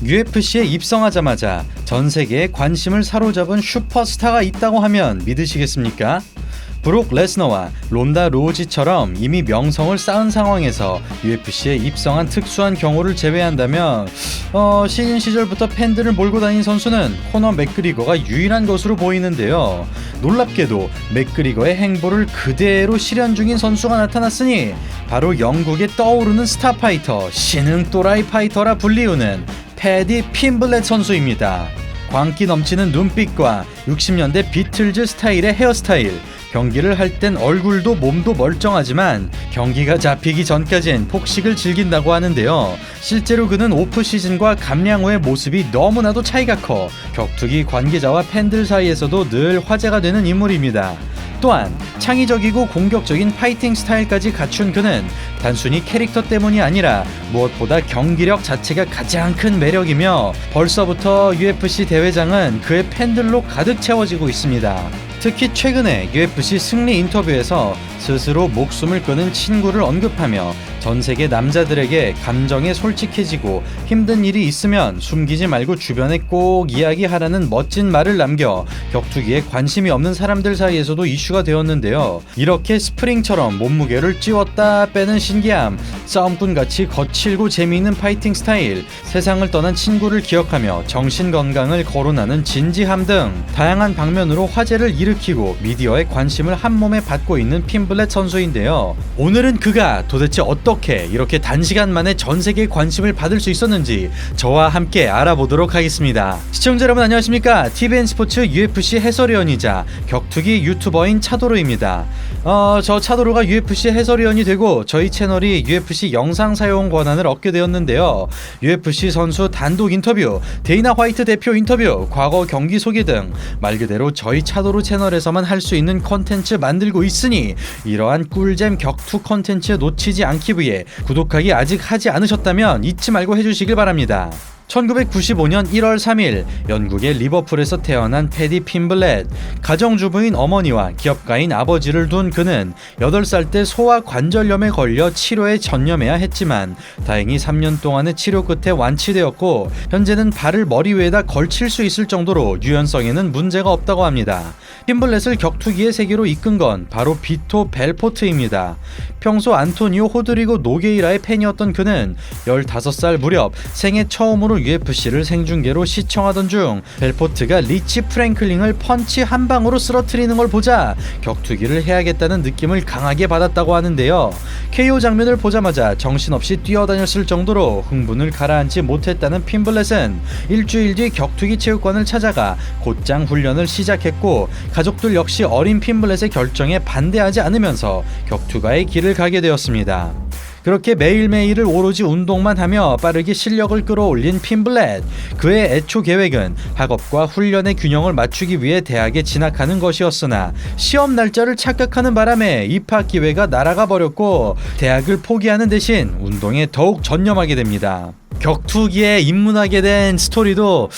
UFC에 입성하자마자 전 세계의 관심을 사로잡은 슈퍼스타가 있다고 하면 믿으시겠습니까? 브록 레스너와 론다 로우지처럼 이미 명성을 쌓은 상황에서 UFC에 입성한 특수한 경우를 제외한다면 신인 시절부터 팬들을 몰고 다닌 선수는 코너 맥그리거가 유일한 것으로 보이는데요. 놀랍게도 맥그리거의 행보를 그대로 실현 중인 선수가 나타났으니 바로 영국의 떠오르는 스타 파이터, 신흥 또라이 파이터라 불리우는 패디 핀블렛 선수입니다. 광기 넘치는 눈빛과 60년대 비틀즈 스타일의 헤어스타일, 경기를 할 땐 얼굴도 몸도 멀쩡하지만 경기가 잡히기 전까진 폭식을 즐긴다고 하는데요. 실제로 그는 오프시즌과 감량 후의 모습이 너무나도 차이가 커 격투기 관계자와 팬들 사이에서도 늘 화제가 되는 인물입니다. 또한 창의적이고 공격적인 파이팅 스타일까지 갖춘 그는 단순히 캐릭터 때문이 아니라 무엇보다 경기력 자체가 가장 큰 매력이며 벌써부터 UFC 대회장은 그의 팬들로 가득 채워지고 있습니다. 특히 최근에 UFC 승리 인터뷰에서 스스로 목숨을 끊은 친구를 언급하며 전 세계 남자들에게 감정에 솔직해지고 힘든 일이 있으면 숨기지 말고 주변에 꼭 이야기하라는 멋진 말을 남겨 격투기에 관심이 없는 사람들 사이에서도 이슈가 되었는데요. 이렇게 스프링처럼 몸무게를 찌웠다 빼는 신기함, 싸움꾼같이 거칠고 재미있는 파이팅 스타일, 세상을 떠난 친구를 기억하며 정신 건강을 거론하는 진지함 등 다양한 방면으로 화제를 일으키고 미디어의 관심을 한몸에 받고 있는 핀블렛 선수인데요. 오늘은 그가 도대체 어떻게 이렇게 단시간 만에 전 세계의 관심을 받을 수 있었는지 저와 함께 알아보도록 하겠습니다. 시청자 여러분 안녕하십니까? TVN 스포츠 UFC 해설위원이자 격투기 유튜버인 차도르입니다. 저 차도르가 UFC 해설위원이 되고 저희 채널이 UFC 영상 사용 권한을 얻게 되었는데요. UFC 선수 단독 인터뷰, 데이나 화이트 대표 인터뷰, 과거 경기 소개 등 말 그대로 저희 차도르 채널에서만 할 수 있는 컨텐츠 만들고 있으니 이러한 꿀잼 격투 컨텐츠 놓치지 않기 위해 구독하기 아직 하지 않으셨다면 잊지 말고 해주시길 바랍니다. 1995년 1월 3일 영국의 리버풀에서 태어난 패디 핀블렛. 가정주부인 어머니와 기업가인 아버지를 둔 그는 8살 때 소아 관절염에 걸려 치료에 전념해야 했지만 다행히 3년 동안의 치료 끝에 완치되었고 현재는 발을 머리 위에다 걸칠 수 있을 정도로 유연성에는 문제가 없다고 합니다. 핀블렛을 격투기의 세계로 이끈 건 바로 비토 벨포트입니다. 평소 안토니오 호드리고 노게이라의 팬이었던 그는 15살 무렵 생애 처음으로 UFC를 생중계로 시청하던 중 벨포트가 리치 프랭클링을 펀치 한 방으로 쓰러뜨리는 걸 보자 격투기를 해야겠다는 느낌을 강하게 받았다고 하는데요. KO 장면을 보자마자 정신없이 뛰어다녔을 정도로 흥분을 가라앉지 못했다는 핀블렛은 일주일 뒤 격투기 체육관을 찾아가 곧장 훈련을 시작했고 가족들 역시 어린 핀블렛의 결정에 반대하지 않으면서 격투가의 길을 가게 되었습니다. 그렇게 매일매일을 오로지 운동만 하며 빠르게 실력을 끌어올린 핀블렛. 그의 애초 계획은 학업과 훈련의 균형을 맞추기 위해 대학에 진학하는 것이었으나 시험 날짜를 착각하는 바람에 입학 기회가 날아가 버렸고 대학을 포기하는 대신 운동에 더욱 전념하게 됩니다. 격투기에 입문하게 된 스토리도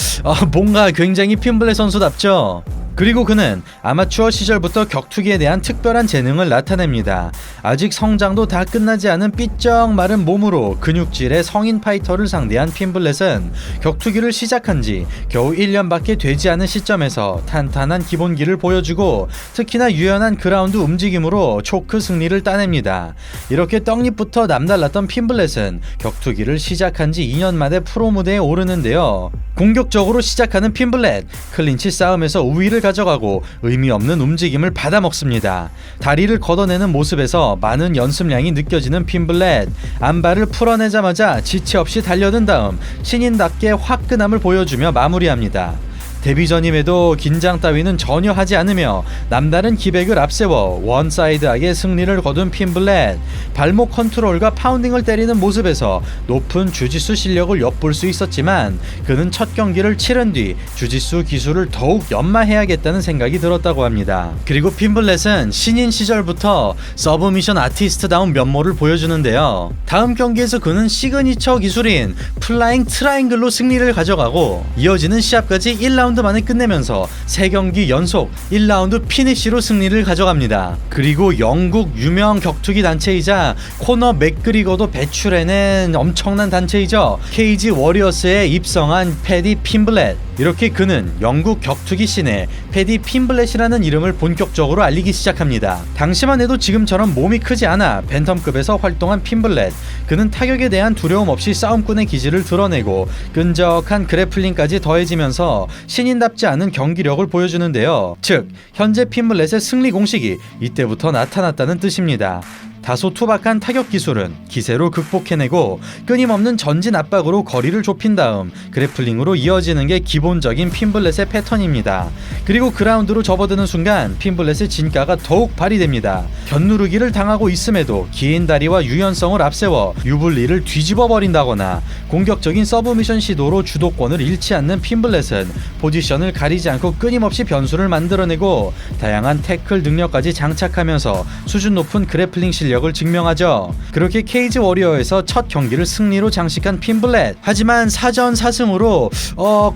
뭔가 굉장히 핀블렛 선수답죠. 그리고 그는 아마추어 시절부터 격투기에 대한 특별한 재능을 나타냅니다. 아직 성장도 다 끝나지 않은 삐쩍 마른 몸으로 근육질의 성인 파이터를 상대한 핀블렛은 격투기를 시작한 지 겨우 1년밖에 되지 않은 시점에서 탄탄한 기본기를 보여주고 특히나 유연한 그라운드 움직임으로 초크 승리를 따냅니다. 이렇게 떡잎부터 남달랐던 핀블렛은 격투기를 시작한 지 2년 만에 프로 무대에 오르는데요. 공격적으로 시작하는 핀블렛, 클린치 싸움에서 우위를 가져가고 의미 없는 움직임을 받아먹습니다. 다리를 걷어내는 모습에서 많은 연습량이 느껴지는 핀블렛. 안발을 풀어내자마자 지체 없이 달려든 다음 신인답게 화끈함을 보여주며 마무리합니다. 데뷔전임에도 긴장 따위는 전혀 하지 않으며 남다른 기백을 앞세워 원사이드하게 승리를 거둔 핀블렛. 발목 컨트롤과 파운딩을 때리는 모습에서 높은 주짓수 실력을 엿볼 수 있었지만 그는 첫 경기를 치른 뒤 주짓수 기술을 더욱 연마해야겠다는 생각이 들었다고 합니다. 그리고 핀블렛은 신인 시절부터 서브미션 아티스트다운 면모를 보여주는데요. 다음 경기에서 그는 시그니처 기술인 플라잉 트라이앵글로 승리를 가져가고 이어지는 시합까지 1라운드 1라운드 만에 끝내면서 3경기 연속 1라운드 피니쉬로 승리를 가져갑니다. 그리고 영국 유명 격투기 단체이자 코너 맥그리거도 배출해낸 엄청난 단체이죠. 케이지 워리어스에 입성한 패디 핀블렛. 이렇게 그는 영국 격투기 씬에 패디 핀블렛이라는 이름을 본격적으로 알리기 시작합니다. 당시만 해도 지금처럼 몸이 크지 않아 벤텀급에서 활동한 핀블렛. 그는 타격에 대한 두려움 없이 싸움꾼의 기질을 드러내고 끈적한 그래플링까지 더해지면서 신인답지 않은 경기력을 보여주는데요. 즉, 현재 핀블렛의 승리 공식이 이때부터 나타났다는 뜻입니다. 다소 투박한 타격 기술은 기세로 극복해내고 끊임없는 전진 압박으로 거리를 좁힌 다음 그래플링으로 이어지는 게 기본적인 핀블렛의 패턴입니다. 그리고 그라운드로 접어드는 순간 핀블렛의 진가가 더욱 발휘됩니다. 견누르기를 당하고 있음에도 긴 다리와 유연성을 앞세워 유블리를 뒤집어 버린다거나 공격적인 서브미션 시도로 주도권을 잃지 않는 핀블렛은 포지션을 가리지 않고 끊임없이 변수를 만들어내고 다양한 태클 능력까지 장착하면서 수준 높은 그래플링 실력을 증명하죠. 그렇게 케이지 워리어에서 첫 경기를 승리로 장식한 핀블렛. 하지만 사전 4승으로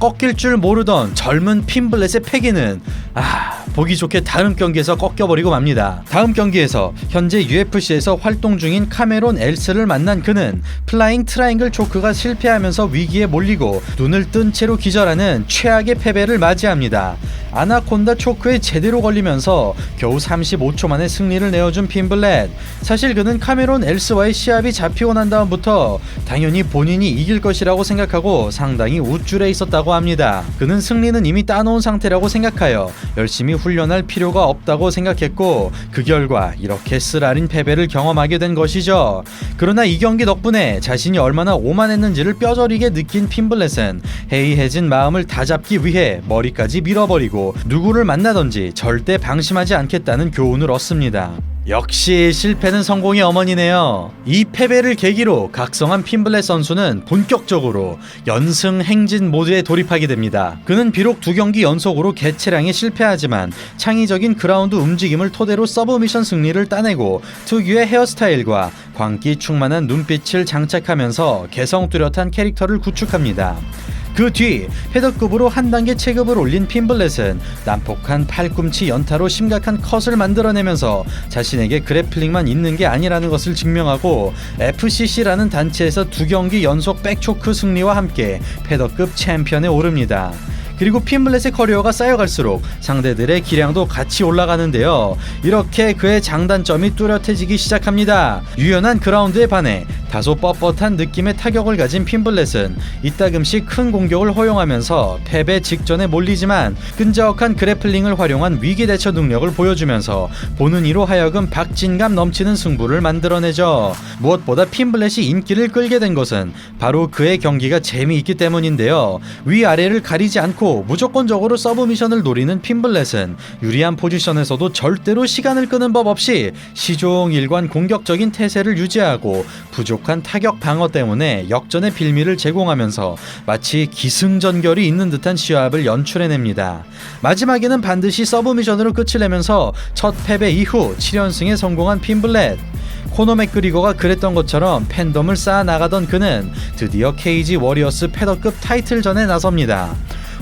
꺾일 줄 모르던 젊은 핀블렛의 패기는 보기 좋게 다음 경기에서 꺾여버리고 맙니다. 다음 경기에서 현재 UFC에서 활동 중인 카메론 엘스를 만난 그는 플라잉 트라이앵글 초크가 실패하면서 위기에 몰리고 눈을 뜬 채로 기절하는 최악의 패배를 맞이합니다. 아나콘다 초크에 제대로 걸리면서 겨우 35초 만에 승리를 내어준 핀블렛. 사실 그는 카메론 엘스와의 시합이 잡히고 난 다음부터 당연히 본인이 이길 것이라고 생각하고 상당히 우쭐해 있었다고 합니다. 그는 승리는 이미 따놓은 상태라고 생각하여 열심히 훈련할 필요가 없다고 생각했고 그 결과 이렇게 쓰라린 패배를 경험하게 된 것이죠. 그러나 이 경기 덕분에 자신이 얼마나 오만했는지를 뼈저리게 느낀 핀블렛은 해이해진 마음을 다잡기 위해 머리까지 밀어버리고 누구를 만나든지 절대 방심하지 않겠다는 교훈을 얻습니다. 역시 실패는 성공의 어머니네요. 이 패배를 계기로 각성한 핀블렛 선수는 본격적으로 연승 행진 모드에 돌입하게 됩니다. 그는 비록 2경기 연속으로 개체량에 실패하지만 창의적인 그라운드 움직임을 토대로 서브미션 승리를 따내고 특유의 헤어스타일과 광기 충만한 눈빛을 장착하면서 개성 뚜렷한 캐릭터를 구축합니다. 그 뒤 패더급으로 한 단계 체급을 올린 핀블렛은 난폭한 팔꿈치 연타로 심각한 컷을 만들어내면서 자신에게 그래플링만 있는 게 아니라는 것을 증명하고 FCC라는 단체에서 2경기 연속 백초크 승리와 함께 패더급 챔피언에 오릅니다. 그리고 핀블렛의 커리어가 쌓여갈수록 상대들의 기량도 같이 올라가는데요. 이렇게 그의 장단점이 뚜렷해지기 시작합니다. 유연한 그라운드에 반해 다소 뻣뻣한 느낌의 타격을 가진 핀블렛은 이따금씩 큰 공격을 허용하면서 패배 직전에 몰리지만 끈적한 그래플링을 활용한 위기 대처 능력을 보여주면서 보는 이로 하여금 박진감 넘치는 승부를 만들어내죠. 무엇보다 핀블렛이 인기를 끌게 된 것은 바로 그의 경기가 재미있기 때문인데요. 위아래를 가리지 않고 무조건적으로 서브미션을 노리는 핀블렛은 유리한 포지션에서도 절대로 시간을 끄는 법 없이 시종일관 공격적인 태세를 유지하고 부족한 타격 방어 때문에 역전의 빌미를 제공하면서 마치 기승전결이 있는 듯한 시합을 연출해냅니다. 마지막에는 반드시 서브미션으로 끝을 내면서 첫 패배 이후 7연승에 성공한 핀블렛. 코너 맥그리거가 그랬던 것처럼 팬덤을 쌓아나가던 그는 드디어 케이지 워리어스 패더급 타이틀전에 나섭니다.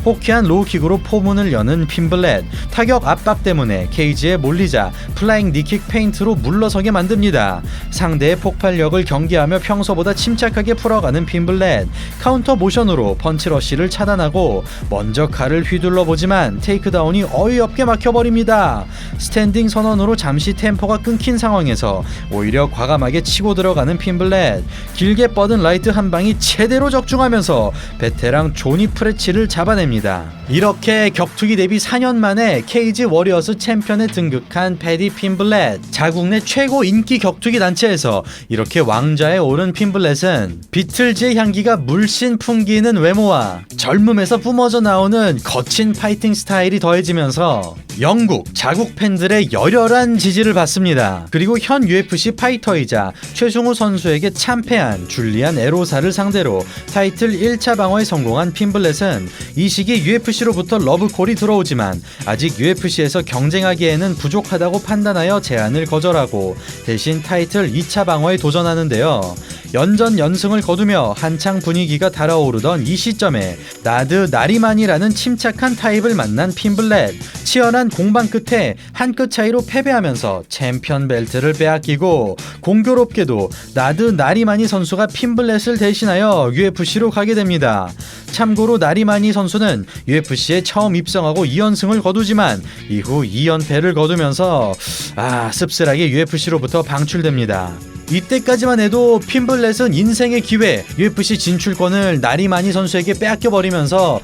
호쾌한 로우킥으로 포문을 여는 핀블렛. 타격 압박 때문에 케이지에 몰리자 플라잉 니킥 페인트로 물러서게 만듭니다. 상대의 폭발력을 경계하며 평소보다 침착하게 풀어가는 핀블렛. 카운터 모션으로 펀치러쉬를 차단하고 먼저 칼을 휘둘러 보지만 테이크다운이 어이없게 막혀버립니다. 스탠딩 선언으로 잠시 템포가 끊긴 상황에서 오히려 과감하게 치고 들어가는 핀블렛. 길게 뻗은 라이트 한 방이 제대로 적중하면서 베테랑 조니 프레치를 잡아냅니다. 이렇게 격투기 데뷔 4년 만에 케이지 워리어스 챔피언에 등극한 패디 핀블렛. 자국 내 최고 인기 격투기 단체에서 이렇게 왕좌에 오른 핀블렛은 비틀즈의 향기가 물씬 풍기는 외모와 젊음에서 뿜어져 나오는 거친 파이팅 스타일이 더해지면서 영국 자국 팬들의 열혈한 지지를 받습니다. 그리고 현 UFC 파이터이자 최승우 선수에게 참패한 줄리안 에로사를 상대로 타이틀 1차 방어에 성공한 핀블렛은 이 시기 UFC로부터 러브콜이 들어오지만 아직 UFC에서 경쟁하기에는 부족하다고 판단하여 제안을 거절하고 대신 타이틀 2차 방어에 도전하는데요. 연전연승을 거두며 한창 분위기가 달아오르던 이 시점에 나드 나리만이라는 침착한 타입을 만난 핀블렛. 치열한 공방 끝에 한 끗 차이로 패배하면서 챔피언 벨트를 빼앗기고, 공교롭게도 나드 나리마니 선수가 핀블렛을 대신하여 UFC로 가게 됩니다. 참고로 나리마니 선수는 UFC에 처음 입성하고 2연승을 거두지만 이후 2연패를 거두면서 씁쓸하게 UFC로부터 방출됩니다. 이때까지만 해도 핀블렛은 인생의 기회, UFC 진출권을 나리마니 선수에게 빼앗겨버리면서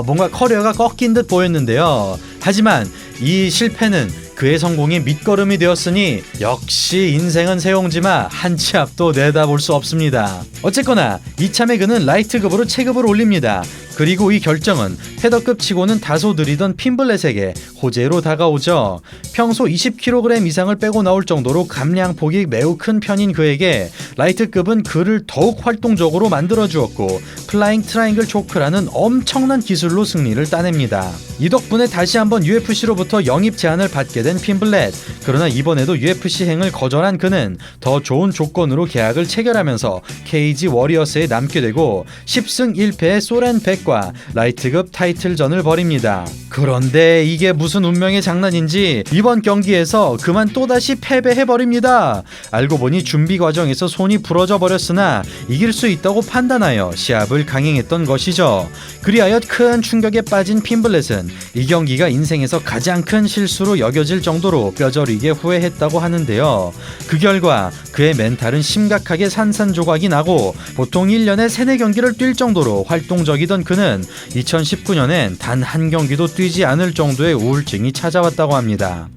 뭔가 커리어가 꺾인 듯 보였는데요. 하지만 이 실패는 그의 성공의 밑거름이 되었으니 역시 인생은 새옹지마, 한 치 앞도 내다볼 수 없습니다. 어쨌거나 이참에 그는 라이트급으로 체급을 올립니다. 그리고 이 결정은 패더급 치고는 다소 느리던 핀블렛에게 호재로 다가오죠. 평소 20kg 이상을 빼고 나올 정도로 감량폭이 매우 큰 편인 그에게 라이트급은 그를 더욱 활동적으로 만들어주었고, 플라잉 트라이앵글 초크라는 엄청난 기술로 승리를 따냅니다. 이 덕분에 다시 한번 UFC로부터 영입 제안을 받게 된 핀블렛. 그러나 이번에도 UFC행을 거절한 그는 더 좋은 조건으로 계약을 체결하면서 케이지 워리어스에 남게 되고 10승 1패의 소렌 백과 라이트급 타이틀전을 벌입니다. 그런데 이게 무슨 운명의 장난인지 이번 경기에서 그만 또다시 패배해버립니다. 알고 보니 준비 과정에서 손이 부러져 버렸으나 이길 수 있다고 판단하여 시합을 강행했던 것이죠. 그리하여 큰 충격에 빠진 핀블렛은 이 경기가 인생에서 가장 큰 실수로 여겨질 정도로 뼈저리게 후회했다고 하는데요. 그 결과 그의 멘탈은 심각하게 산산조각이 나고 보통 1년에 3-4경기를 뛸 정도로 활동적이던 그는 2019년엔 단 한 경기도 뛰지 않을 정도의 우울증이 찾아왔다고 합니다.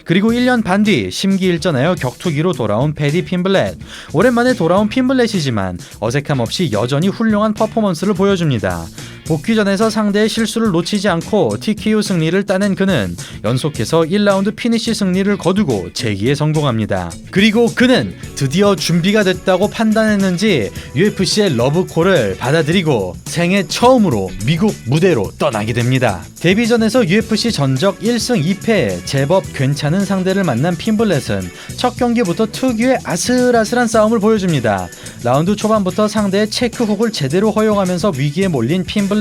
그리고 1년 반 뒤 심기일전하여 격투기로 돌아온 패디 핀블렛. 오랜만에 돌아온 핀블렛이지만 어색함 없이 여전히 훌륭한 퍼포먼스를 보여줍니다. 복귀전에서 상대의 실수를 놓치지 않고 TKO 승리를 따낸 그는 연속해서 1라운드 피니시 승리를 거두고 재기에 성공합니다. 그리고 그는 드디어 준비가 됐다고 판단했는지 UFC의 러브콜을 받아들이고 생애 처음으로 미국 무대로 떠나게 됩니다. 데뷔전에서 UFC 전적 1승 2패 제법 괜찮은 상대를 만난 핀블렛은 첫 경기부터 특유의 아슬아슬한 싸움을 보여줍니다. 라운드 초반부터 상대의 체크훅을 제대로 허용하면서 위기에 몰린 핀블렛.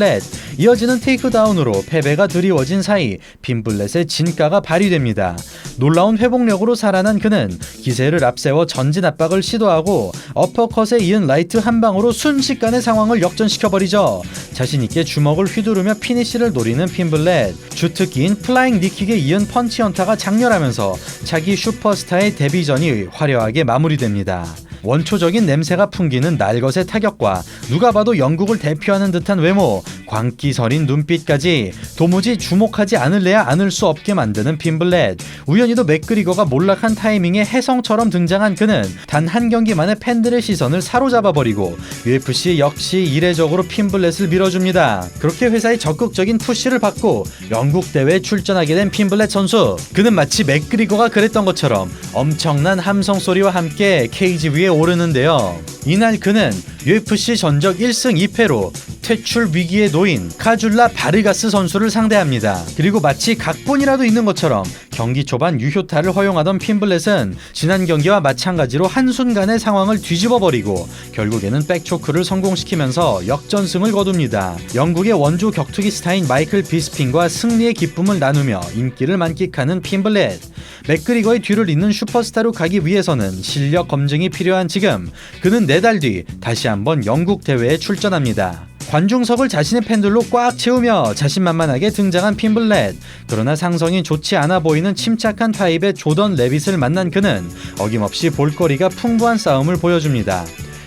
이어지는 테이크다운으로 패배가 드리워진 사이 핀블렛의 진가가 발휘됩니다. 놀라운 회복력으로 살아난 그는 기세를 앞세워 전진 압박을 시도하고 어퍼컷에 이은 라이트 한 방으로 순식간에 상황을 역전시켜버리죠. 자신있게 주먹을 휘두르며 피니시를 노리는 핀블렛. 주특기인 플라잉 니킥에 이은 펀치 연타가 장렬하면서 차기 슈퍼스타의 데뷔전이 화려하게 마무리됩니다. 원초적인 냄새가 풍기는 날것의 타격과 누가 봐도 영국을 대표하는 듯한 외모, 광기 서린 눈빛까지 도무지 주목하지 않을래야 않을 수 없게 만드는 핀블렛. 우연히도 맥그리거가 몰락한 타이밍에 혜성처럼 등장한 그는 단 한 경기만에 팬들의 시선을 사로잡아버리고 UFC 역시 이례적으로 핀블렛을 밀어줍니다. 그렇게 회사의 적극적인 푸시를 받고 영국 대회에 출전하게 된 핀블렛 선수. 그는 마치 맥그리거가 그랬던 것처럼 엄청난 함성 소리와 함께 케이지 위에 오르는데요. 이날 그는 UFC 전적 1승 2패로 퇴출 위기에 놓인 카줄라 바르가스 선수를 상대합니다. 그리고 마치 각본이라도 있는 것처럼 경기 초반 유효타를 허용하던 핀블렛은 지난 경기와 마찬가지로 한순간에 상황을 뒤집어버리고 결국에는 백초크를 성공시키면서 역전승을 거둡니다. 영국의 원조 격투기 스타인 마이클 비스핀과 승리의 기쁨을 나누며 인기를 만끽하는 핀블렛. 맥그리거의 뒤를 잇는 슈퍼스타로 가기 위해서는 실력 검증이 필요한 지금, 그는 4달 뒤 다시 한번 영국 대회에 출전합니다. 관중석을 자신의 팬들로 꽉 채우며 자신만만하게 등장한 핀블렛. 그러나 상성이 좋지 않아 보이는 침착한 타입의 조던 레빗을 만난 그는 어김없이 볼거리가 풍부한 싸움을 보여줍니다.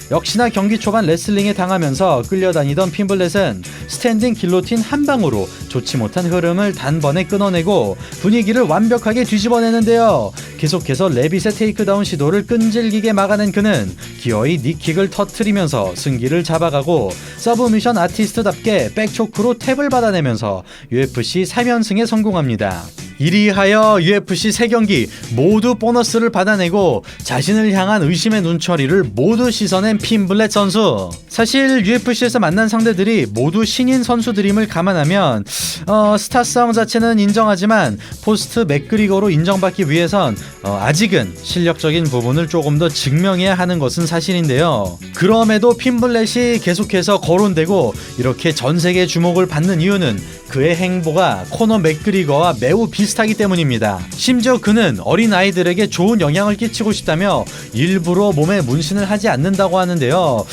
역시나 경기 초반 레슬링에 당하면서 끌려다니던 핀블렛은 스탠딩 길로틴 한 방으로 좋지 못한 흐름을 단번에 끊어내고 분위기를 완벽하게 뒤집어내는데요. 계속해서 레빗의 테이크다운 시도를 끈질기게 막아낸 그는 기어이 니킥을 터트리면서 승기를 잡아가고 서브미션 아티스트답게 백초크로 탭을 받아내면서 UFC 3연승에 성공합니다. 이리하여 UFC 3경기 모두 보너스를 받아내고 자신을 향한 의심의 눈초리를 모두 씻어낸 핀블렛 선수. 사실 UFC에서 만난 상대들이 모두 신인 선수들임을 감안하면 스타성 자체는 인정하지만 포스트 맥그리거로 인정받기 위해선 아직은 실력적인 부분을 조금 더 증명해야 하는 것은 사실인데요. 그럼에도 핀블렛이 계속해서 거론되고 이렇게 전 세계 주목을 받는 이유는 그의 행보가 코너 맥그리거와 매우 비슷하기 때문입니다. 심지어 그는 어린 아이들에게 좋은 영향을 끼치고 싶다며 일부러 몸에 문신을 하지 않는다고 하는데요.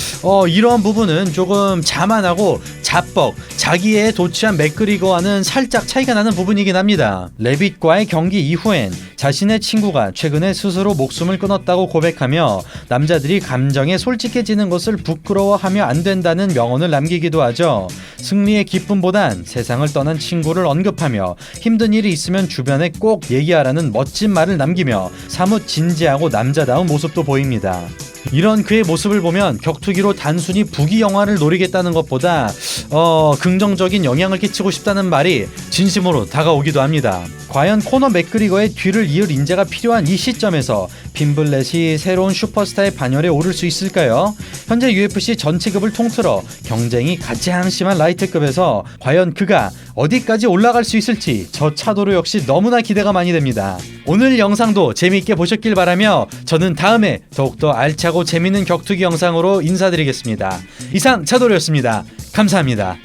이런 부분은 조금 자만하고 자뻑, 자기에 도취한 맥그리거와는 살짝 차이가 나는 부분이긴 합니다. 레빗과의 경기 이후엔 자신의 친구가 최근에 스스로 목숨을 끊었다고 고백하며 남자들이 감정에 솔직해지는 것을 부끄러워하며 안 된다는 명언을 남기기도 하죠. 승리의 기쁨보단 세상을 떠난 친구를 언급하며 힘든 일이 있으면 주변에 꼭 얘기하라는 멋진 말을 남기며 사뭇 진지하고 남자다운 모습도 보입니다. 이런 그의 모습을 보면 격투기로 단순히 부귀 영화를 노리겠다는 것보다 긍정적인 영향을 끼치고 싶다는 말이 진심으로 다가오기도 합니다. 과연 코너 맥그리거의 뒤를 이을 인재가 필요한 이 시점에서 핀블렛이 새로운 슈퍼스타의 반열에 오를 수 있을까요? 현재 UFC 전체급을 통틀어 경쟁이 가장 심한 라이트급에서 과연 그가 어디까지 올라갈 수 있을지 저 차도로 역시 너무나 기대가 많이 됩니다. 오늘 영상도 재미있게 보셨길 바라며 저는 다음에 더욱더 알차고 재미있는 격투기 영상으로 인사드리겠습니다. 이상 차도로였습니다. 감사합니다.